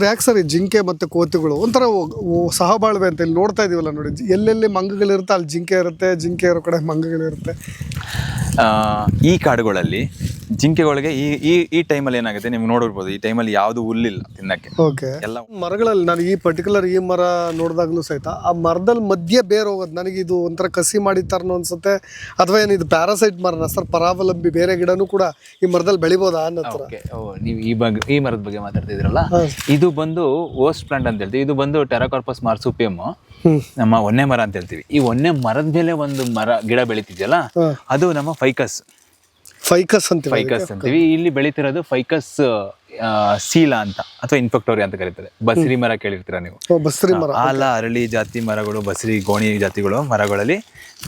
ಯಾಕೆ ಸರ್ ಈ ಜಿಂಕೆ ಮತ್ತು ಕೋತಿಗಳು ಒಂಥರ ಸಹಬಾಳ್ವೆ ಅಂತ ಇಲ್ಲಿ ನೋಡ್ತಾ ಇದೀವಲ್ಲ ನೋಡಿ, ಎಲ್ಲೆಲ್ಲಿ ಮಂಗಗಳಿರುತ್ತೆ ಅಲ್ಲಿ ಜಿಂಕೆ ಇರುತ್ತೆ, ಜಿಂಕೆ ಇರೋ ಕಡೆ ಮಂಗಗಳಿರುತ್ತೆ. ಈ ಕಾಡುಗಳಲ್ಲಿ ಜಿಂಕೆಗಳಿಗೆ ಈ ಈ ಈ ಟೈಮಲ್ಲಿ ಏನಾಗುತ್ತೆ ನೀವು ನೋಡಿರ್ಬೋದು, ಈ ಟೈಮಲ್ಲಿ ಯಾವುದು ಹುಲ್ಲಿಲ್ಲ ತಿನ್ನಕ್ಕೆ. ಓಕೆ. ಎಲ್ಲ ಮರಗಳಲ್ಲಿ ನಾನು ಈ ಪರ್ಟಿಕ್ಯುಲರ್ ಈ ಮರ ನೋಡಿದಾಗ್ಲೂ ಸಹಿತ ಆ ಮರದಲ್ಲಿ ಮಧ್ಯೆ ಬೇರೆ ಹೋಗೋದು ನನಗೆ ಇದು ಒಂಥರ ಕಸಿ ಮಾಡಿತಾರನೋ ಅನ್ಸುತ್ತೆ, ಅಥವಾ ಏನು ಇದು ಪ್ಯಾರಾಸೈಟ್ ಮರನ ಸರ್? ಪರಾವಲಂಬಿ ಬೇರೆ ಗಿಡನೂ ಕೂಡ ಈ ಮರದಲ್ಲಿ ಬೆಳಿಬೋದಾ ಅನ್ನೋ ಥರ. ನೀವು ಈ ಮರದ ಬಗ್ಗೆ ಮಾತಾಡ್ತಿದ್ರಲ್ಲ, ಇದು ಬಂದು ಓಸ್ಟ್ ಪ್ಲಾಂಟ್ ಅಂತ ಹೇಳ್ತೀವಿ. ಇದು ಬಂದು ಟೆರಾಕಾರ್ಪಸ್ ಮಾರ್ಸುಪಿಯಮ್, ನಮ್ಮ ಒನ್ನೆ ಮರ ಅಂತ ಹೇಳ್ತೀವಿ. ಈ ಒನ್ನೆ ಮರದ ಮೇಲೆ ಒಂದು ಗಿಡ ಬೆಳಿತಿದೆಯಲ್ಲ, ಅದು ನಮ್ಮ ಫೈಕಸ್ ಅಂತೀವಿ. ಇಲ್ಲಿ ಬೆಳಿತಿರೋದು ಫೈಕಸ್ ಸೀಲಾ ಅಂತ ಅಥವಾ ಇನ್ಫೆಕ್ಟೋರಿಯಾ ಅಂತ ಕರೀತಾರೆ. ಬಸರಿ ಮರ ಕೇಳಿರ್ತೀರಾ ನೀವು? ಆಲ, ಅರಳಿ ಜಾತಿ ಮರಗಳು, ಬಸರಿ, ಗೋಣಿ ಜಾತಿಗಳು ಮರಗಳಲ್ಲಿ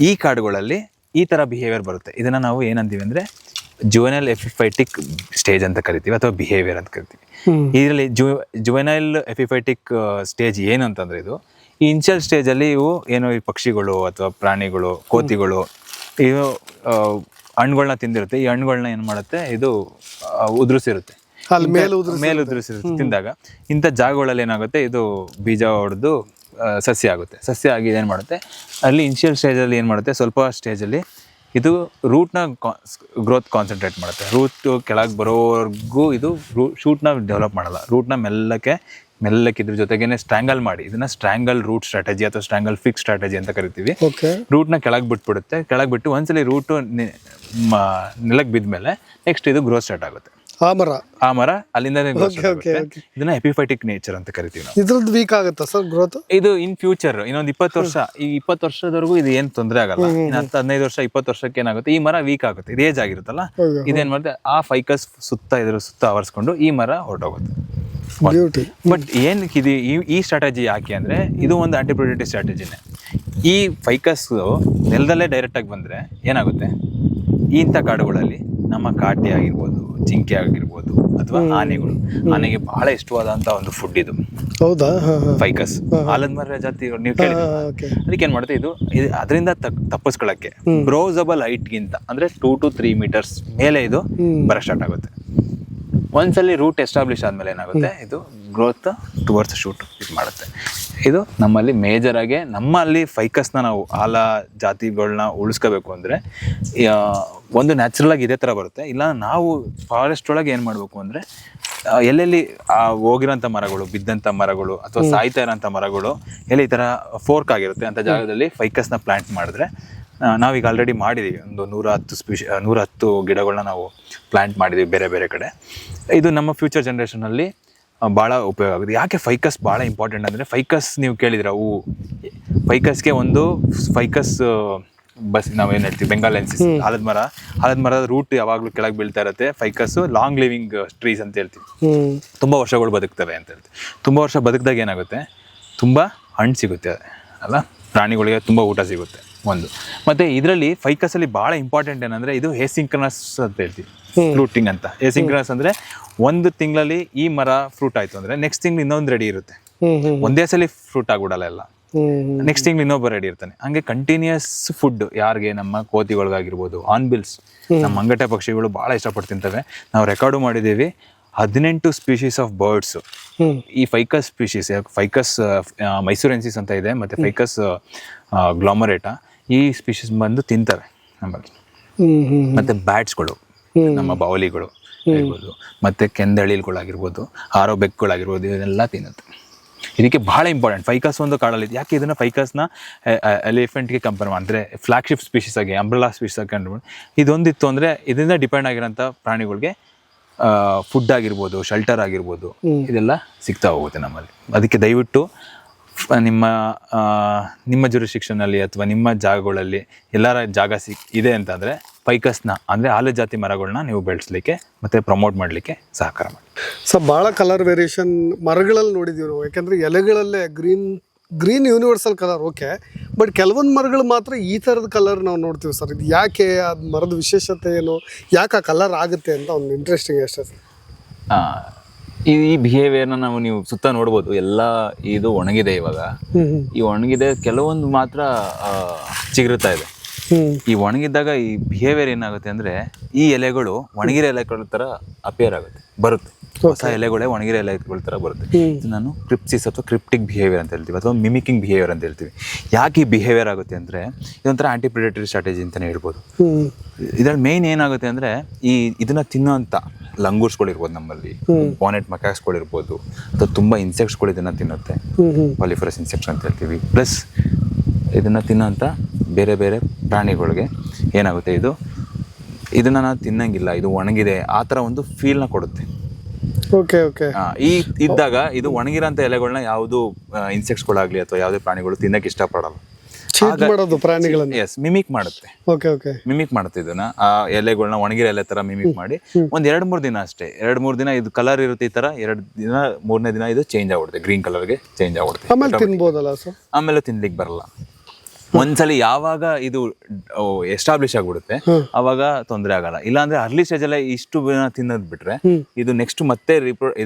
ಈ ಕಾಡುಗಳಲ್ಲಿ ಈ ತರ ಬಿಹೇವಿಯರ್ ಬರುತ್ತೆ. ಇದನ್ನ ನಾವು ಏನಂತೀವಿ ಅಂದ್ರೆ ಜುವೆನೈಲ್ ಎಪಿಫೈಟಿಕ್ ಸ್ಟೇಜ್ ಅಂತ ಕರಿತೀವಿ, ಅಥವಾ ಬಿಹೇವಿಯರ್ ಅಂತ ಕರಿತೀವಿ. ಇದರಲ್ಲಿ ಜುವೆನೈಲ್ ಎಪಿಫೈಟಿಕ್ ಸ್ಟೇಜ್ ಏನು ಅಂತಂದ್ರೆ, ಇದು ಈ ಇನಿಷಿಯಲ್ ಸ್ಟೇಜ್ ಅಲ್ಲಿ ಇವು ಏನೋ ಈ ಪಕ್ಷಿಗಳು ಅಥವಾ ಪ್ರಾಣಿಗಳು, ಕೋತಿಗಳು ಇವು ಹಣ್ಣುಗಳನ್ನ ತಿಂದಿರುತ್ತೆ. ಈ ಹಣ್ಣುಗಳನ್ನ ಏನ್ ಮಾಡುತ್ತೆ, ಇದು ಉದುರಿಸಿರುತ್ತೆ, ಮೇಲೆ ಉದುರಿಸಿರುತ್ತೆ. ತಿಂದಾಗ ಇಂಥ ಜಾಗಗಳಲ್ಲಿ ಏನಾಗುತ್ತೆ, ಇದು ಬೀಜ ಹೊಡೆದು ಸಸ್ಯ ಆಗುತ್ತೆ. ಸಸ್ಯ ಆಗಿ ಏನ್ ಮಾಡುತ್ತೆ, ಅಲ್ಲಿ ಇನಿಷಿಯಲ್ ಸ್ಟೇಜ್ ಅಲ್ಲಿ ಏನ್ ಮಾಡುತ್ತೆ, ಸ್ವಲ್ಪ ಸ್ಟೇಜ್ ಅಲ್ಲಿ ಇದು ರೂಟ್ನ ಗ್ರೋತ್ ಕಾನ್ಸಂಟ್ರೇಟ್ ಮಾಡುತ್ತೆ. ರೂಟ್ ಕೆಳಗೆ ಬರೋವರೆಗೂ ಇದು ಶೂಟ್ನ ಡೆವಲಪ್ ಮಾಡಲ್ಲ. ರೂಟ್ನ ಮೆಲ್ಲಕ್ಕೆ ಇದ್ರ ಜೊತೆಗೇನೆ ಸ್ಟ್ರಾಂಗಲ್ ಮಾಡಿ, ಇದನ್ನ ಸ್ಟ್ರಾಂಗಲ್ ರೂಟ್ ಸ್ಟ್ರಾಟಜಿ ಅಥವಾ ಸ್ಟ್ರಾಂಗಲ್ ಫಿಕ್ಸ್ ಸ್ಟ್ರಾಟಜಿ ಅಂತ ಕರಿತೀವಿ. ರೂಟ್ನ ಕೆಳಗೆ ಬಿಟ್ಬಿಡುತ್ತೆ. ಕೆಳಗೆ ಬಿಟ್ಟು ಒಂದ್ಸಲಿ ರೂಟ್ ನೆಲಕ್ಕೆ ಬಿದ್ಮೇಲೆ ನೆಕ್ಸ್ಟ್ ಇದು ಗ್ರೋತ್ ಸ್ಟಾರ್ಟ್ ಆಗುತ್ತೆ. ಆ ಮರ ಅಲ್ಲಿಂದ ಇದನ್ನ ಎಪಿಫೈಟಿಕ್ ನೇಚರ್ ಅಂತ ಕರಿತೀವಿ ನಾವು. ಇದ್ರದ್ದು ವೀಕ್ ಆಗುತ್ತಾ ಸರ್ ಗ್ರೋತ್? ಇದು ಇನ್ ಫ್ಯೂಚರ್ ಇನ್ನೊಂದು 20 ವರ್ಷ, ಈ 20 ವರ್ಷದವರೆಗೂ ಇದು ಏನ್ ತೊಂದರೆ ಆಗಲ್ಲ. ಇನ್ನು 15 ವರ್ಷ 20 ವರ್ಷಕ್ಕೆ ಏನಾಗುತ್ತೆ, ಈ ಮರ ವೀಕ್ ಆಗುತ್ತೆ. ಇದು ಏಜ್ ಆಗಿರುತ್ತಲ್ಲ, ಇದೇನ್ ಮಾಡುತ್ತೆ, ಆ ಫೈಕಸ್ ಸುತ್ತ ಆವರಿಸ್ಕೊಂಡು ಈ ಮರ ಹೊರಟೋಗುತ್ತೆ. ಬಟ್ ಏನಕ್ಕೆ ಇದು ಈ ಸ್ಟ್ರಾಟಜಿ ಯಾಕೆ ಅಂದ್ರೆ, ಇದು ಒಂದು ಆಂಟಿಪ್ರಿಡೇಟರಿ ಸ್ಟ್ರಾಟಜಿನೇ. ಈ ಫೈಕಸ್ ನೆಲದಲ್ಲೇ ಡೈರೆಕ್ಟ್ ಆಗಿ ಬಂದ್ರೆ ಏನಾಗುತ್ತೆ, ಇಂಥ ಕಾಡುಗಳಲ್ಲಿ ನಮ್ಮ ಕಾಟೆ ಆಗಿರ್ಬೋದು, ಜಿಂಕೆ ಆಗಿರ್ಬೋದು, ಅಥವಾ ಆನೆಗೆ ಬಹಳ ಇಷ್ಟವಾದಂತ ಒಂದು ಫುಡ್ ಇದು. ಹೌದಾ? ಫೈಕಸ್ ಆಲದ ಮರ ಜಾತಿ ನೀವು ಕೇಳಿದ್ರೆ, ಅದಕ್ಕೆ ಏನ್ ಮಾಡುತ್ತೆ, ಇದು ಅದರಿಂದ ತಪ್ಪಿಸ್ಕೊಳ್ಳಕ್ಕೆ ಬ್ರೌಸಬಲ್ ಹೈಟ್ ಗಿಂತ ಅಂದ್ರೆ 2 to 3 meters ಮೇಲೆ ಇದು ಬರ ಸ್ಟಾರ್ಟ್ ಆಗುತ್ತೆ. ಒಂದ್ಸಲಿ ರೂಟ್ ಎಸ್ಟಾಬ್ಲಿಷ್ ಆದ್ಮೇಲೆ ಏನಾಗುತ್ತೆ, ಇದು ಗ್ರೋತ್ ಟುವರ್ಡ್ಸ್ ಶೂಟ್ ಇದು ಮಾಡುತ್ತೆ. ಇದು ನಮ್ಮಲ್ಲಿ ಮೇಜರ್ ಆಗಿ, ನಮ್ಮಲ್ಲಿ ಫೈಕಸ್ನ ನಾವು ಆಲ ಜಾತಿಗಳನ್ನ ಉಳಿಸ್ಕೋಬೇಕು ಅಂದ್ರೆ ಒಂದು ನ್ಯಾಚುರಲ್ ಆಗಿ ಇದೇ ತರ ಬರುತ್ತೆ. ಇಲ್ಲ ನಾವು ಫಾರೆಸ್ಟ್ ಒಳಗೆ ಏನ್ ಮಾಡ್ಬೇಕು ಅಂದ್ರೆ, ಎಲ್ಲೆಲ್ಲಿ ಹೋಗಿರೋಂಥ ಮರಗಳು, ಬಿದ್ದಂಥ ಮರಗಳು ಅಥವಾ ಸಾಯ್ತಾ ಇರೋಂಥ ಮರಗಳು ಎಲ್ಲಿ ಈ ತರ ಫೋರ್ಕ್ ಆಗಿರುತ್ತೆ ಅಂತ ಜಾಗದಲ್ಲಿ ಫೈಕಸ್ನ ಪ್ಲಾಂಟ್ ಮಾಡಿದ್ರೆ, ನಾವೀಗ ಆಲ್ರೆಡಿ ಮಾಡಿದೀವಿ ಒಂದು 110 ಗಿಡಗಳನ್ನ ನಾವು ಪ್ಲಾಂಟ್ ಮಾಡಿದೀವಿ ಬೇರೆ ಬೇರೆ ಕಡೆ. ಇದು ನಮ್ಮ ಫ್ಯೂಚರ್ ಜನರೇಷನಲ್ಲಿ ಭಾಳ ಉಪಯೋಗ ಆಗುತ್ತೆ. ಯಾಕೆ ಫೈಕಸ್ ಭಾಳ ಇಂಪಾರ್ಟೆಂಟ್ ಅಂದರೆ, ಫೈಕಸ್ ನೀವು ಕೇಳಿದ್ರೆ ಫೈಕಸ್ಗೆ ಒಂದು ಫೈಕಸ್ ನಾವೇನು ಹೇಳ್ತೀವಿ ಬೆಂಗಾಲೆನ್ಸಿಸ್, ಆಲದ ಮರದ ರೂಟ್ ಯಾವಾಗಲೂ ಕೆಳಗೆ ಬೀಳ್ತಾ ಇರುತ್ತೆ. ಫೈಕಸ್ ಲಾಂಗ್ ಲಿವಿಂಗ್ ಟ್ರೀಸ್ ಅಂತ ಹೇಳ್ತೀವಿ, ತುಂಬ ವರ್ಷಗಳು ಬದುಕ್ತವೆ ಅಂತ ಹೇಳ್ತೀವಿ. ತುಂಬ ವರ್ಷ ಬದುಕಿದಾಗ ಏನಾಗುತ್ತೆ, ತುಂಬ ಹಣ್ಣು ಸಿಗುತ್ತೆ ಅಲ್ಲ, ಪ್ರಾಣಿಗಳಿಗೆ ತುಂಬ ಊಟ ಸಿಗುತ್ತೆ ಒಂದು. ಮತ್ತೆ ಇದರಲ್ಲಿ ಫೈಕಸಲ್ಲಿ ಭಾಳ ಇಂಪಾರ್ಟೆಂಟ್ ಏನಂದರೆ, ಇದು ಹೇಸಿಂಕ್ರನಸ್ ಅಂತ ಹೇಳ್ತೀವಿ, ಫ್ರೂಟಿಂಗ್ ಅಂತ. ಹೇಸಿಂಕ್ರನಸ್ ಅಂದರೆ ಒಂದು ತಿಂಗಳಲ್ಲಿ ಈ ಮರ ಫ್ರೂಟ್ ಆಯಿತು ಅಂದರೆ ನೆಕ್ಸ್ಟ್ ತಿಂಗಳು ಇನ್ನೊಂದು ರೆಡಿ ಇರುತ್ತೆ. ಒಂದೇ ಸಲ ಫ್ರೂಟ್ ಆಗ್ಬಿಡಲ್ಲ ಎಲ್ಲ, ನೆಕ್ಸ್ಟ್ ತಿಂಗಳು ಇನ್ನೊಬ್ಬ ರೆಡಿ ಇರ್ತಾನೆ. ಹಂಗೆ ಕಂಟಿನ್ಯೂಸ್ ಫುಡ್ ಯಾರಿಗೆ, ನಮ್ಮ ಕೋತಿಗಳಿಗಾಗಿರ್ಬೋದು, ಆನ್ಬಿಲ್ಸ್, ನಮ್ಮ ಮಂಗಟೆ ಪಕ್ಷಿಗಳು ಭಾಳ ಇಷ್ಟಪಟ್ಟು ತಿಂತವೆ. ನಾವು ರೆಕಾರ್ಡು ಮಾಡಿದ್ದೀವಿ 18 ಸ್ಪೀಶೀಸ್ ಆಫ್ ಬರ್ಡ್ಸ್ ಈ ಫೈಕಸ್ ಸ್ಪೀಶೀಸ್. ಫೈಕಸ್ ಮೈಸೂರೆನ್ಸಿಸ್ ಅಂತ ಇದೆ, ಮತ್ತೆ ಫೈಕಸ್ ಗ್ಲಾಮರೇಟಾ, ಈ ಸ್ಪೀಶೀಸ್ ಬಂದು ತಿಂತವೆ ನಮ್ಮಲ್ಲಿ. ಮತ್ತೆ ಬ್ಯಾಟ್ಸ್ಗಳು, ನಮ್ಮ ಬಾವಲಿಗಳು ಆಗಿರ್ಬೋದು, ಮತ್ತೆ ಕೆಂದಳಿಲ್ಗಳಾಗಿರ್ಬೋದು, ಆರೋ ಬೆಕ್ಗಳಾಗಿರ್ಬೋದು, ಇದನ್ನೆಲ್ಲ ತಿನ್ನುತ್ತೆ. ಇದಕ್ಕೆ ಬಹಳ ಇಂಪಾರ್ಟೆಂಟ್ ಫೈಕಸ್ ಒಂದು ಕಾಡಲ್ಲಿ. ಯಾಕೆ ಇದನ್ನ ಫೈಕಸ್ನ ಎಲಿಫೆಂಟ್ಗೆ ಕಂಪೇರ್ ಮಾಡಿದ್ರೆ, ಫ್ಲಾಗ್ಶಿಪ್ ಸ್ಪೀಶೀಸ್ ಆಗಿ, ಅಂಬ್ರೆಲಾ ಸ್ಪೀಶೀಸ್ ಆಗಿ ಕಂಡು ಇದೊಂದಿತ್ತು ಅಂದರೆ, ಇದರಿಂದ ಡಿಪೆಂಡ್ ಆಗಿರೋಂಥ ಪ್ರಾಣಿಗಳಿಗೆ ಫುಡ್ ಆಗಿರ್ಬೋದು, ಶೆಲ್ಟರ್ ಆಗಿರ್ಬೋದು, ಇದೆಲ್ಲ ಸಿಗ್ತಾ ಹೋಗುತ್ತೆ ನಮ್ಮಲ್ಲಿ. ಅದಕ್ಕೆ ದಯವಿಟ್ಟು ನಿಮ್ಮ ಜುರಿಸ್ಡಿಕ್ಷನಲ್ಲಿ ಅಥವಾ ನಿಮ್ಮ ಜಾಗಗಳಲ್ಲಿ ಎಲ್ಲರ ಜಾಗ ಇದೆ ಅಂತಂದರೆ ಫೈಕಸ್ನ ಅಂದರೆ ಆಲ ಜಾತಿ ಮರಗಳನ್ನ ನೀವು ಬೆಳೆಸಲಿಕ್ಕೆ ಮತ್ತು ಪ್ರಮೋಟ್ ಮಾಡಲಿಕ್ಕೆ ಸಹಕಾರ ಮಾಡಿ. ಸೊ ಭಾಳ ಕಲರ್ ವೇರಿಯೇಷನ್ ಮರಗಳಲ್ಲಿ ನೋಡಿದ್ದೀವಿ ನಾವು. ಯಾಕೆಂದರೆ ಎಲೆಗಳಲ್ಲೇ green universal colour okay, but ಕೆಲವೊಂದು ಮರಗಳು ಮಾತ್ರ ಈ ಥರದ ಕಲರ್ ನಾವು ನೋಡ್ತೀವಿ ಸರ್. ಇದು ಯಾಕೆ, ಅದು ಮರದ ವಿಶೇಷತೆ ಏನು, ಯಾಕೆ ಆ ಕಲರ್ ಆಗುತ್ತೆ ಅಂತ ಒಂದು ಇಂಟ್ರೆಸ್ಟಿಂಗ್ ಅಷ್ಟೇ ಸರ್. ಈ ಬಿಹೇವಿಯರ್ನ ನೀವು ಸುತ್ತ ನೋಡ್ಬೋದು. ಎಲ್ಲ ಇದು ಒಣಗಿದೆ ಇವಾಗ, ಈ ಒಣಗಿದೆ, ಕೆಲವೊಂದು ಮಾತ್ರ ಚಿಗುರುತ್ತಾ ಇದೆ. ಈ ಒಣಗಿದ್ದಾಗ ಈ ಬಿಹೇವಿಯರ್ ಏನಾಗುತ್ತೆ ಅಂದ್ರೆ ಈ ಎಲೆಗಳು ಒಣಗಿರೋ ಎಲೆಗಳ ತರ ಅಪಿಯರ್ ಆಗುತ್ತೆ, ಬರುತ್ತೆ. ಹೊಸ ಎಲೆಗಳೇ ಒಣಗಿರೋ ಎಲೆಗಳ ತರ ಬರುತ್ತೆ. ಇದು ನಾನು ಕ್ರಿಪ್ಸಿಸ್ ಅಥವಾ ಕ್ರಿಪ್ಟಿಕ್ ಬಿಹೇವಿಯರ್ ಅಂತ ಹೇಳ್ತೀವಿ, ಅಥವಾ ಮಿಮಿಕಿಂಗ್ ಬಿಹೇವಿಯರ್ ಅಂತ ಹೇಳ್ತೀವಿ. ಯಾಕೆ ಈ ಬಿಹೇವಿಯರ್ ಆಗುತ್ತೆ ಅಂದ್ರೆ ಇದೊಂಥರ ಆಂಟಿ ಪ್ರಿಡೇಟರಿ ಸ್ಟ್ರಾಟಜಿ ಅಂತಾನೆ ಹೇಳ್ಬೋದು. ಇದ್ರಲ್ಲಿ ಮೇನ್ ಏನಾಗುತ್ತೆ ಅಂದ್ರೆ ಇದನ್ನ ತಿನ್ನೋಂಥ ಲಂಗೂರ್ಸ್ಗಳಿರ್ಬೋದು, ನಮ್ಮಲ್ಲಿ ಬಾನೆಟ್ ಮಕಾಕ್ಸ್ಗಳಿರ್ಬೋದು, ಅಥವಾ ತುಂಬ ಇನ್ಸೆಕ್ಟ್ಸ್ಗಳು ಇದನ್ನ ತಿನ್ನುತ್ತೆ, ಪಾಲಿಫರಸ್ ಇನ್ಸೆಕ್ಟ್ಸ್ ಅಂತ ಹೇಳ್ತೀವಿ. ಪ್ಲಸ್ ಇದನ್ನ ತಿನ್ನೋಂಥ ಬೇರೆ ಬೇರೆ ಪ್ರಾಣಿಗಳಿಗೆ ಏನಾಗುತ್ತೆ, ಇದನ್ನ ನಾವು ತಿನ್ನಂಗಿಲ್ಲ, ಇದು ಒಣಗಿದೆ ಆ ಥರ ಒಂದು ಫೀಲ್ನ ಕೊಡುತ್ತೆ. ಇದ್ದಾಗ ಇದು ಒಣಗಿರೋಂಥ ಎಲೆಗಳನ್ನ ಯಾವುದು ಇನ್ಸೆಕ್ಟ್ಸ್ಗಳಾಗ್ಲಿ ಅಥವಾ ಯಾವುದೇ ಪ್ರಾಣಿಗಳು ತಿನ್ನಕ್ಕೆ ಇಷ್ಟಪಡಲ್ಲ. ಮಿಮಿಕ್ ಮಾಡುತ್ತೆ, ಮಿಮಿಕ್ ಮಾಡುತ್ತೆ ಇದನ್ನ, ಆ ಎಲೆಗಳನ್ನ ಒಣಗಿರೋ ಎಲೆ ತರ ಮಿಮಿಕ್ ಮಾಡಿ ಒಂದ್ 2-3 ದಿನ ಅಷ್ಟೇ. 2-3 ದಿನ ಇದು ಕಲರ್ ಇರುತ್ತೆ ಈ ತರ. 2 ದಿನ 3ನೇ ದಿನ ಇದು ಚೇಂಜ್ ಆಗ್ಬಿಡುತ್ತೆ, ಗ್ರೀನ್ ಕಲರ್ಗೆ ಚೇಂಜ್ ಆಗ್ಬಿಡುತ್ತೆ. ಆಮೇಲೆ ತಿನ್ಲಿಕ್ಕೆ ಬರಲ್ಲ. ಒಂದ್ಸಲಿ ಯಾವಾಗ ಇದು ಎಸ್ಟಾಬ್ಲಿಷ್ ಆಗ್ಬಿಡುತ್ತೆ ಅವಾಗ ತೊಂದರೆ ಆಗಲ್ಲ. ಇಲ್ಲಾಂದ್ರೆ ಅರ್ಲಿ ಸ್ಟೇಜ್ ಅಲ್ಲೇ ಇಷ್ಟು ತಿನ್ನೋದ್ ಬಿಟ್ರೆ ಇದು ನೆಕ್ಸ್ಟ್ ಮತ್ತೆ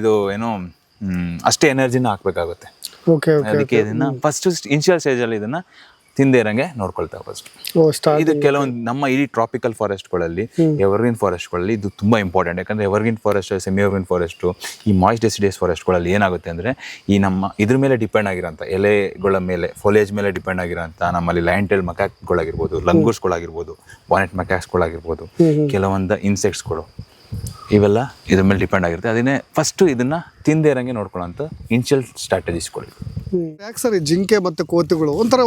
ಇದು ಏನೋ ಅಷ್ಟೇ ಎನರ್ಜಿನ ಹಾಕ್ಬೇಕಾಗುತ್ತೆ. ಅದಕ್ಕೆ ಇದನ್ನ ಫಸ್ಟ್ ಇನಿಷಿಯಲ್ ಸ್ಟೇಜ್ ಅಲ್ಲಿ ಇದನ್ನ ತಿಂದೇ ಇರಂಗೆ ನೋಡ್ಕೊಳ್ತಾರೆ ಫಸ್ಟ್. ಇದು ಕೆಲವೊಂದು ನಮ್ಮ ಇಡೀ ಟ್ರಾಪಿಕಲ್ ಫಾರೆಸ್ಟ್ಗಳಲ್ಲಿ, ಎವರ್ಗ್ರೀನ್ ಫಾರೆಸ್ಟ್ಗಳಲ್ಲಿ ಇದು ತುಂಬಾ ಇಂಪಾರ್ಟೆಂಟ್. ಯಾಕಂದ್ರೆ evergreen forest, semi evergreen forest, ಈ ಮಾಯ್ಸ್ಟ್ ಡೆಸಿಡಿಯಸ್ ಫಾರೆಸ್ಟ್ಗಳಲ್ಲಿ ಏನಾಗುತ್ತೆ ಅಂದ್ರೆ ಈ ನಮ್ಮ ಇದ್ರ ಮೇಲೆ ಡಿಪೆಂಡ್ ಆಗಿರೋಂಥ ಎಲೆಗಳ ಮೇಲೆ, ಫೋಲೇಜ್ ಮೇಲೆ ಡಿಪೆಂಡ್ ಆಗಿರೋಂಥ ನಮ್ಮಲ್ಲಿ ಲಯನ್ ಟೇಲ್ ಮಕಾಕ್ಗಳಾಗಿರ್ಬೋದು, ಲಂಗೂರ್ಸ್ಗಳಾಗಿರ್ಬೋದು, ಬಾನೆಟ್ ಮಕಾಕ್ಸ್ಗಳಾಗಿರ್ಬೋದು, ಕೆಲವೊಂದು ಇನ್ಸೆಕ್ಟ್ಸ್ಗಳು, ಇವೆಲ್ಲ ಇದ್ರ ಮೇಲೆ ಡಿಪೆಂಡ್ ಆಗಿರುತ್ತೆ. ಅದನ್ನೇ ಫಸ್ಟ್ ಇದನ್ನ ತಿಂದೇ ಇರಂಗೆ ನೋಡ್ಕೊಳ್ಳೋಂಥ ಇನಿಷಿಯಲ್ ಸ್ಟ್ರಾಟಜಿಸ್ಗಳು. ಯಾಕೆ ಸರ್ ಈ ಜಿಂಕೆ ಮತ್ತು ಕೋತಿಗಳು ಒಂಥರ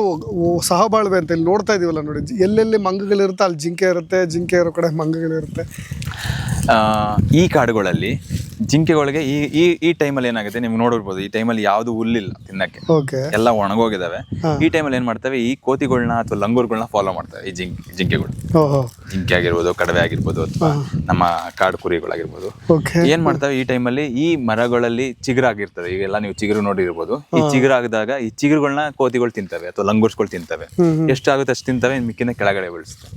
ಸಹಬಾಳ್ವೆ ಅಂತ ಇಲ್ಲಿ ನೋಡ್ತಾ ಇದೀವಲ್ಲ ನೋಡಿ, ಎಲ್ಲೆಲ್ಲಿ ಮಂಗಗಳಿರುತ್ತೆ ಅಲ್ಲಿ ಜಿಂಕೆ ಇರುತ್ತೆ, ಜಿಂಕೆ ಇರೋ ಕಡೆ ಮಂಗಗಳಿರುತ್ತೆ. ಈ ಕಾಡುಗಳಲ್ಲಿ ಜಿಂಕೆಗಳಿಗೆ ಈ ಟೈಮಲ್ಲಿ ಏನಾಗುತ್ತೆ ನಿಮ್ಗೆ ನೋಡಿರ್ಬೋದು, ಈ ಟೈಮಲ್ಲಿ ಯಾವುದು ಹುಲ್ಲಿಲ್ಲ ತಿನ್ನಕ್ಕೆ, ಎಲ್ಲ ಒಣಗೋಗಿದಾವೆ. ಈ ಟೈಮಲ್ಲಿ ಏನ್ ಮಾಡ್ತವೆ, ಈ ಕೋತಿಗಳನ್ನ ಅಥವಾ ಲಂಗೂರ್ಗಳನ್ನ ಫಾಲೋ ಮಾಡ್ತವೆ ಈ ಜಿಂಕೆಗಳು. ಜಿಂಕೆ ಆಗಿರ್ಬೋದು, ಕಡವೆ ಆಗಿರ್ಬೋದು, ಅಥವಾ ನಮ್ಮ ಕಾಡು ಕುರಿಗಳಾಗಿರ್ಬೋದು. ಏನ್ ಮಾಡ್ತವೆ ಈ ಟೈಮಲ್ಲಿ, ಈ ಮರಗಳಲ್ಲಿ ಚಿಗುರಾಗಿರ್ತವೆ, ಈಗೆಲ್ಲ ನೀವು ಚಿಗುರು ನೋಡಿರ್ಬೋದು. ಈ ಚಿಗುರಾಗದಾಗ ಈ ಚಿಗುರುಗಳನ್ನ ಕೋತಿಗಳು ತಿಂತವೆ ಅಥವಾ ಲಂಗೂರ್ಸ್ಗಳು ತಿಂತವೆ. ಎಷ್ಟಾಗುತ್ತೆ ಅಷ್ಟು ತಿಂತವೆ, ಮಿಕ್ಕಿನ ಕೆಳಗಡೆ ಬೀಳಿಸ್ತವೆ.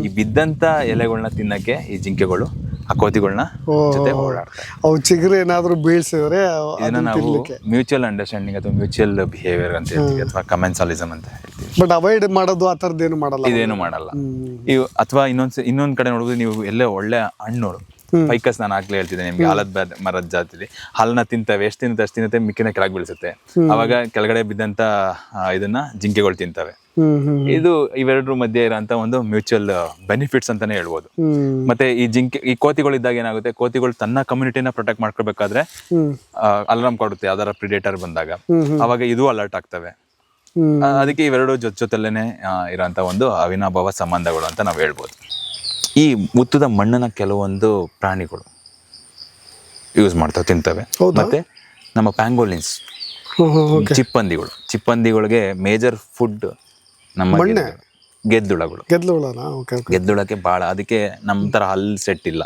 ಈ ಬಿದ್ದಂತ ಎಲೆಗಳನ್ನ ತಿನ್ನಕ್ಕೆ ಈ ಜಿಂಕೆಗಳು ಆ ಕೋತಿಗಳನ್ನ ಜೊತೆ ಓಡಾಡ್ತವೆ. ಅವು ಚಿಗುರು ಏನಾದ್ರು ಬೀಳ್ಸಿದ್ರೆ ಇದನ್ನ ನಾವು ಮ್ಯೂಚುವಲ್ ಅಂಡರ್ಸ್ಟ್ಯಾಂಡಿಂಗ್ ಅಥವಾ ಮ್ಯೂಚುವಲ್ ಬಿಹೇವಿಯರ್ ಅಂತ ಹೇಳ್ತೀವಿ, ಅಥವಾ ಕಮೆನ್ಸಾಲಿಸಮ್ ಅಂತ ಹೇಳ್ತೀವಿ. ಬಟ್ ಅವಾಯ್ಡ್ ಮಾಡೋದು ಆ ಥರದ್ದೇನು ಮಾಡಲ್ಲ, ಇದೇನು ಮಾಡಲ್ಲ. ಅಥವಾ ಇನ್ನೊಂದ್ ಕಡೆ ನೋಡಿದ್ರೆ ನೀವು ಎಲ್ಲೇ ಒಳ್ಳೆ ಹಣ್ಣು, ಫೈಕಸ್ ನಾನು ಆಗ್ಲೇ ಹೇಳ್ತಿದ್ದೆ ನಿಮ್ಗೆ, ಆಲದ ಮರದ ಜಾತಿಲಿ ಹಾಲನ್ನ ತಿಂತವೆ. ಎಷ್ಟು ತಿನ್ನುತ್ತೆ ಅಷ್ಟು ತಿನ್ನುತ್ತೆ, ಮಿಕ್ಕಿನ ಕೆಳಗೆ ಬೀಳಿಸುತ್ತೆ. ಅವಾಗ ಕೆಳಗಡೆ ಬಿದ್ದಂತ ಇದನ್ನ ಜಿಂಕೆಗಳು ತಿಂತವೆ. ಇದು ಇವೆರಡರ ಮಧ್ಯೆ ಇರೋಂಥ ಒಂದು ಮ್ಯೂಚುವಲ್ ಬೆನಿಫಿಟ್ಸ್ ಅಂತಾನೆ ಹೇಳ್ಬೋದು. ಮತ್ತೆ ಈ ಕೋತಿಗಳಿದ್ದಾಗ ಏನಾಗುತ್ತೆ, ಕೋತಿಗಳು ತನ್ನ ಕಮ್ಯುನಿಟಿನ ಪ್ರೊಟೆಕ್ಟ್ ಮಾಡ್ಕೋಬೇಕಾದ್ರೆ ಅಲಾರ್ಮ್ ಕೊಡುತ್ತೆ ಯಾವ್ದಾರ ಪ್ರಿಡೇಟರ್ ಬಂದಾಗ, ಅವಾಗ ಇದು ಅಲರ್ಟ್ ಆಗ್ತವೆ. ಅದಕ್ಕೆ ಇವೆರಡು ಜೊತೆಲೇನೆ ಇರೋಂಥ ಒಂದು ಅವಿನಾಭಾವ ಸಂಬಂಧಗಳು ಅಂತ ನಾವು ಹೇಳ್ಬೋದು. ಈ ಮುತ್ತದ ಮಣ್ಣನ್ನ ಕೆಲವೊಂದು ಪ್ರಾಣಿಗಳು ಯೂಸ್ ಮಾಡ್ತಾವೆ, ತಿಂತವೆ. ಮತ್ತೆ ನಮ್ಮ ಪ್ಯಾಂಗೋಲಿನ್ಸ್, ಚಿಪ್ಪಂದಿಗಳಿಗೆ ಮೇಜರ್ ಫುಡ್ ನಮ್ಮ ಗೆದ್ದುಳಗಳು. ಗೆದ್ದುಳಕ್ಕೆ ಬಹಳ, ಅದಕ್ಕೆ ನಮ್ಮ ತರ ಹಲ್ ಸೆಟ್ ಇಲ್ಲ.